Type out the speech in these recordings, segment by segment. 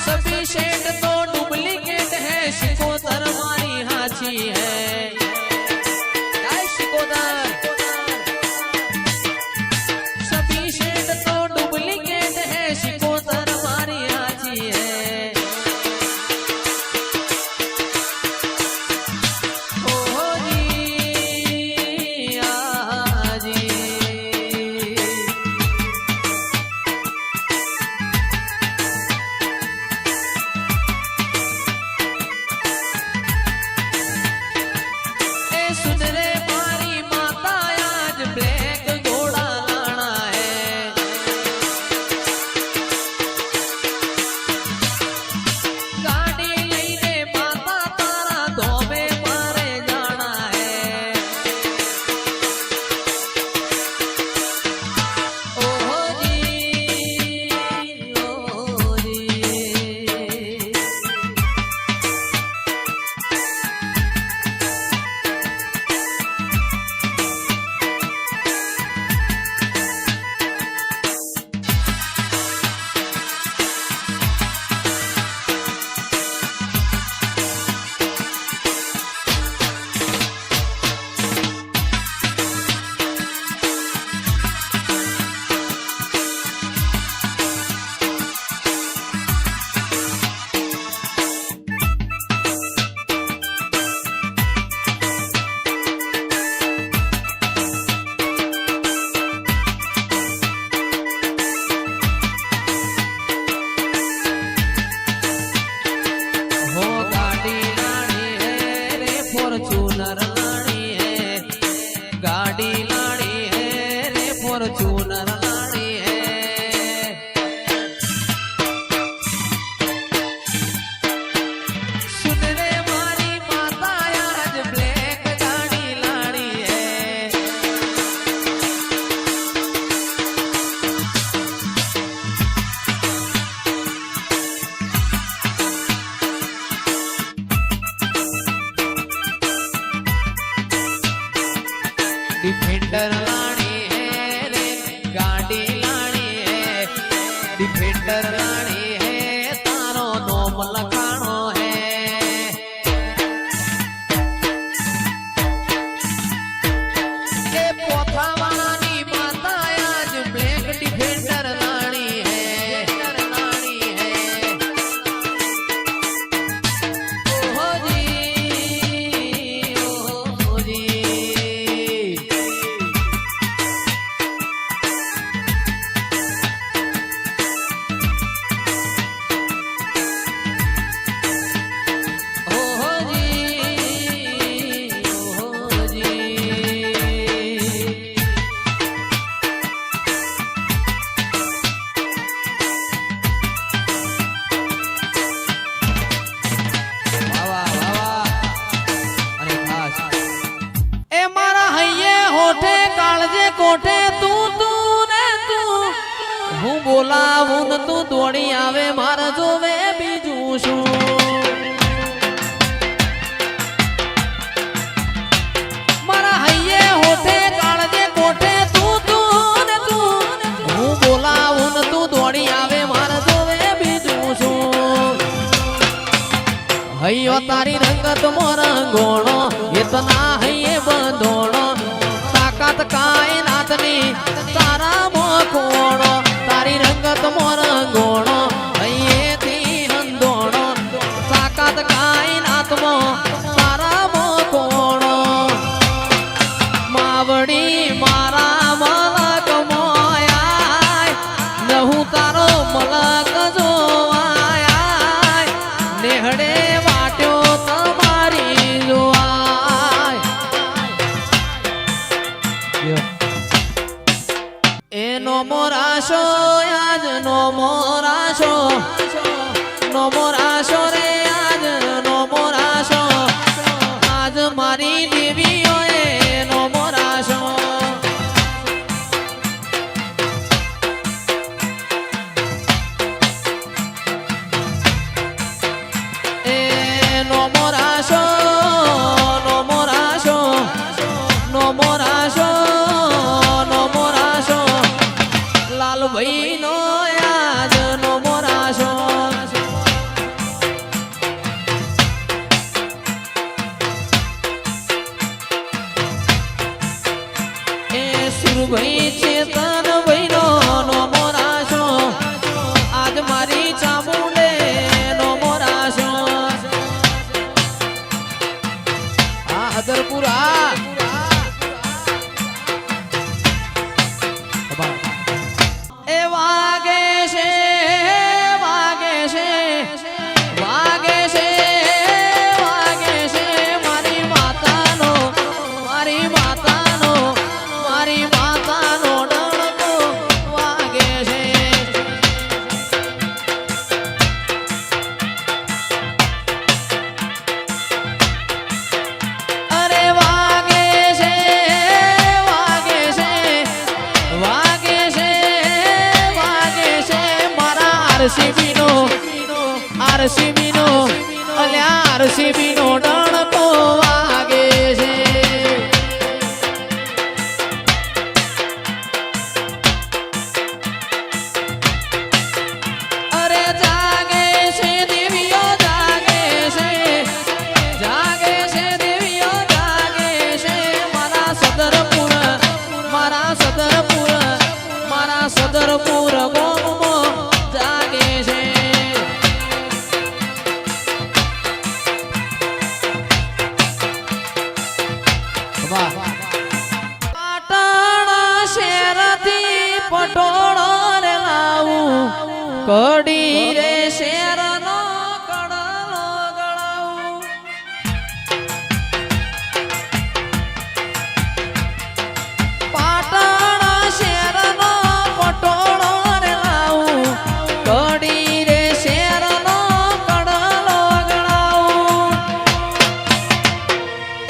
सभी शेड तो डुप्लीकेट है, शिकोतर मारी हाची है। काय शिकोतर? सभी शेड तो डुप्लीकेट है, शिकोतर मारी हाची है। ओ जी आजी फॉर्च्यूनर लानी है, गाड़ी लानी है रे फॉर्च्यूनर लानी है। सुन रे मारी माता आज ब्लैक गाड़ी लानी है। डिफेंडर लानी है रे गाड़ी लानी है, डिफेंडर लानी है तारो नोम लखाणो है। ए पोथा वाली माता आज ब्लैक डिफेंडर लानी है, लानी है। ओहो जी ओहो जी कोठे तू तू ने तू हूँ बोलावू न तू दौड़ी आवे मारा जोवे बीजू शू। मारा हइये होठे कालजे कोठे तू तू ने तू हूँ बोलावू न तू दौड़ी आवे मारा जोवे बीजू शू। हइयो तारी रंगत मोरंगोणो इतना हइये बंधोणो ताकत कायनातनी तारा मोकोणो तारी रंगत मोरंगोणो हइये थी हंदोणो ताकत कायनात मो तारा मोकोणो। मावड़ी मारा मलक मोयाय नहु तारो मलक जोवाय नेहड़े वाट्यो तमारी जोवाय। नो मोराशो आज नो मोराशो नो मोराशो रे आज नो मोराशो आज मारी देवीओ ए नो मोराशो। ए नो मोराशो नो मोराशो नो मोराशो नो मोराशो लाल भाई नो आज नो मोराशो। સુરભાઈ ચેતન ભાઈનો નોમો રાશો આજ મારી ચામુંડે નોમો રાશો આ હદરપુરા એ વાગે છે વાગે છે વાગે છે વાગે છે મારી માતાનો ડણકો વાગે છે અરે વાગે છે વાગે છે વાગે છે વાગે છે મારા આરસીબી નો અલ્યા આરસીબી નો ડણકો વાગે છે અરે જાગે છે દેવીઓ જાગે છે દેવીઓ જાગે છે મારા સદરપુર ગોમમાં જાગે છે પાટણ શહેરથી પટોળો રે લાવું કડી રે શેરનો કડલો ગળાવું પાટણ શેરનો પટોળો રે લાવું કડી રે શેરનો કડલો ગળાવું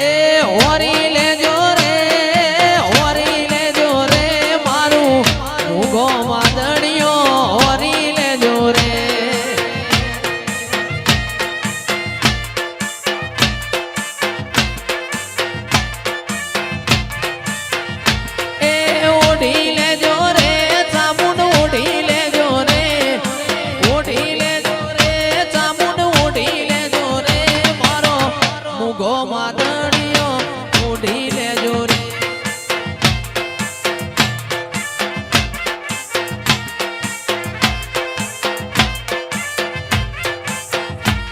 એ હોરી લેજો રે મારું ઉગો માદડિયો હોરી લેજો રે એ ઓઢી લેજો રે ચામુંડ ઓઢી લેજો રે ચામુંડ ઓઢી લેજો રે મારો મુગો માદડિયો ઓઢી લેજો રે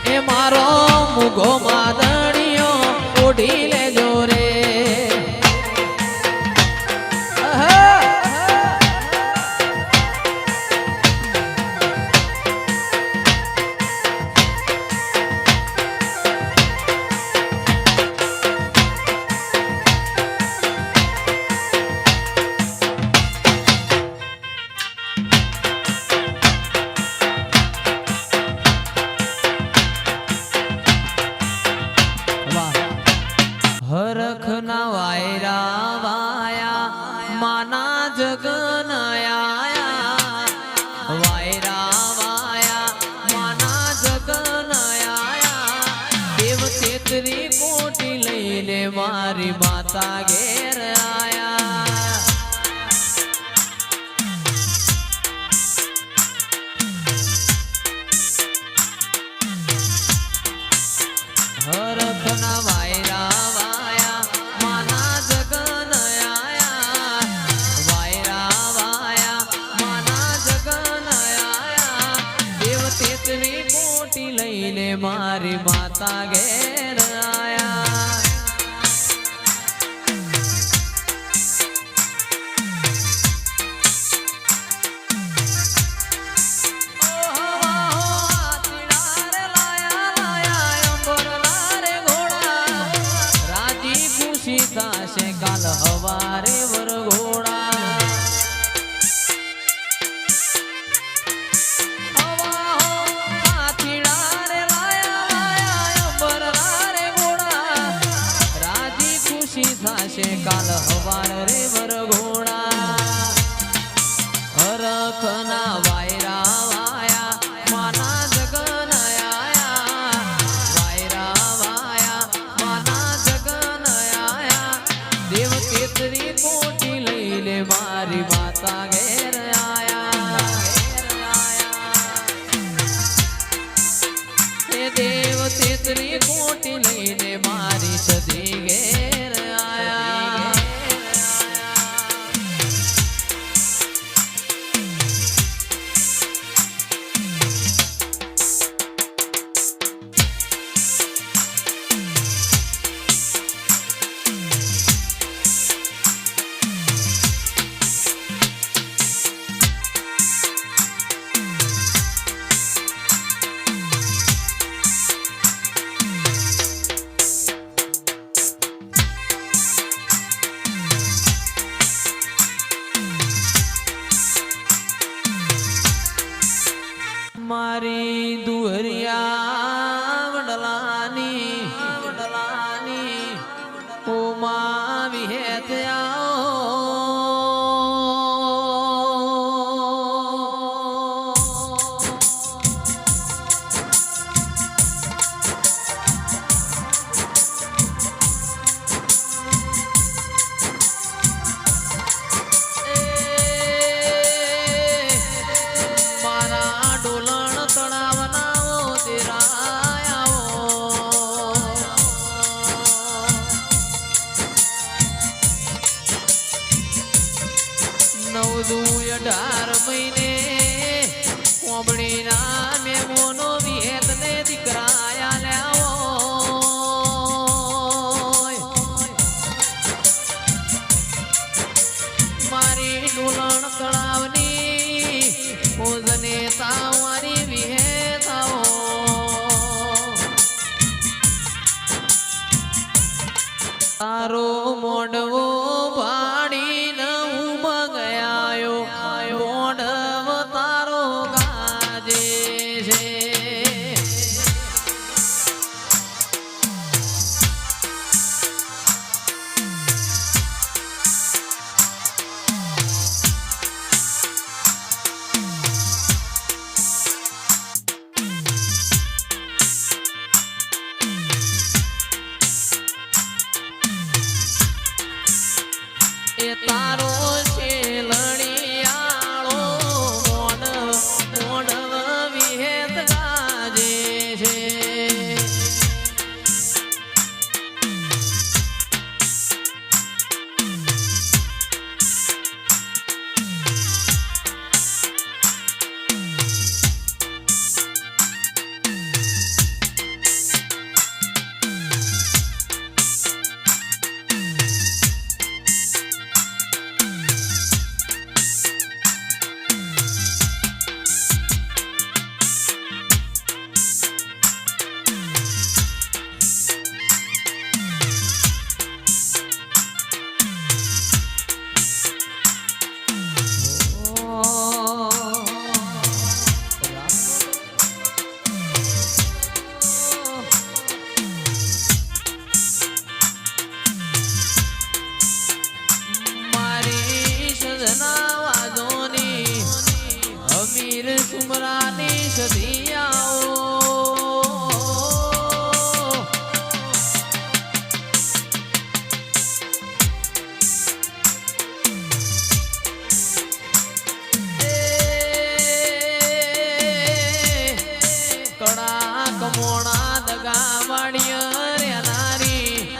એ મારો મુગો માદડિયો ઓઢી લેજો રે હરખના વાયરા વાયા માના જગનયા વાયરા વાયા માના જગનયા દેવ તેતરી કોટી લઈને મારી માતા ઘેર આયા હરખના વાયરા લઈને મારી માતા ઘેર આયા રાજી ખુશી થશે કાલ હવારે વરઘોડા કાલ હવાર રે વરઘોડા હરખના વાયરા વાયા માના જગન આયા વાયરા વાયા માના જગન આયા દેવ કેતરી કોટી લઈને મારી માતા ઘેર આયા હે દેવ તેતરી કોટી લઈને મારી સદી ઘેર આયા 18 મહિને કોબડીના મેમોનો વિહેતને દીકરા આલ્યા હોય. મારી ડોલણ તળાવની ભોજને તાવારી વિહેતાઓ તારો મોડવો ભાડીને ઉમગ આયો મોડવ તારો ગાજે છે. એ તારો શેલડિયાળો મોડવ વિહેત ગાજે છે. અમીર સુમરાની સધિયાઓ કડા કમોણા દગા વાડિયા નારી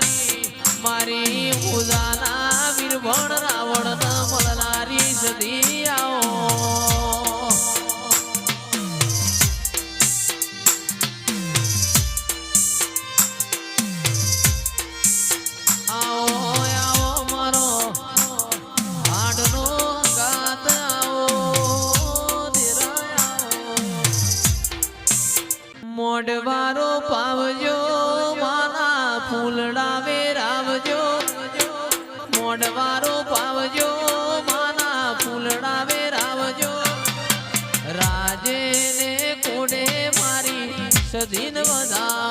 મારી પૂજાના વીરભણ રાવણ મળનારી સધિયાઓ મોઢવારો પાવજો માના ફૂલડા વેરાવજો મોઢવારો પાવજો માના ફૂલડા વેરાવજો રાજે ને કોડે મારી સધીન વધા